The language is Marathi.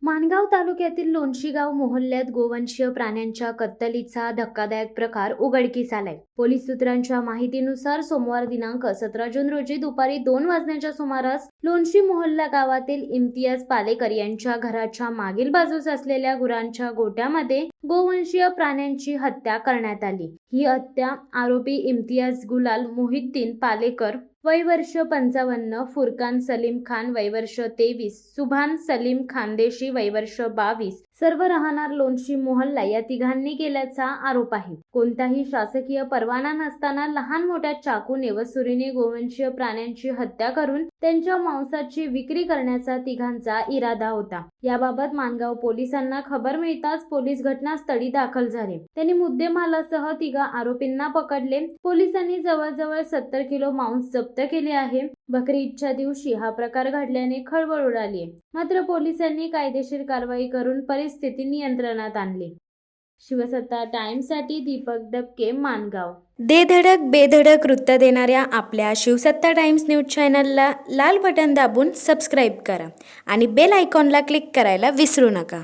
माणगाव तालुक्यातील लोणशी गाव मोहल्ल्यात गोवंशीय प्राण्यांच्या कत्तलीचा धक्कादायक प्रकार उघडकीस आलाय। पोलीस सूत्रांच्या माहितीनुसार सोमवार दिनांक 17 जून रोजी दुपारी 2 वाजण्याच्या सुमारास लोणशी मोहल्ला गावातील इम्तियाज पालेकर यांच्या घराच्या मागील बाजूस असलेल्या गुरांच्या गोट्यामध्ये गोवंशीय प्राण्यांची हत्या करण्यात आली। ही हत्या आरोपी इम्तियाज गुलाल मोहिद्दीन पालेकर वय वर्ष 55, फुरकान सलीम खान वय वर्ष 23, सुभान सलीम खानदेशी वय वर्ष 22 सर्व राहणार लोणशी मोहल्ला या तिघांनी केल्याचा आरोप आहे। कोणताही शासकीय परवाना नसताना लहान मोठ्या चाकूने व सुरीने गोवंशीय प्राण्यांची हत्या करून त्यांच्या मांसाची विक्री करण्याचा तिघांचा इरादा होता। याबाबत माणगाव पोलिसांना खबर मिळताच पोलीस घटनास्थळी दाखल झाले। त्यांनी मुद्देमालासह तिघा आरोपींना पकडले। पोलिसांनी जवळजवळ 70 किलो मांस जप्त केले आहे। बकरी ईदच्या दिवशी हा प्रकार घडल्याने खळबळ उडाली आहे। मात्र पोलिसांनी कायदेशीर कारवाई करून परिस्थिती नियंत्रणात आणली। शिवसत्ता टाइम्ससाठी दीपक दबके, माणगाव। दे धडक बेधडक वृत्त देणाऱ्या आपल्या शिवसत्ता टाइम्स न्यूज चॅनलला लाल बटन दाबून सबस्क्राईब करा आणि बेल आयकॉनला क्लिक करायला विसरू नका।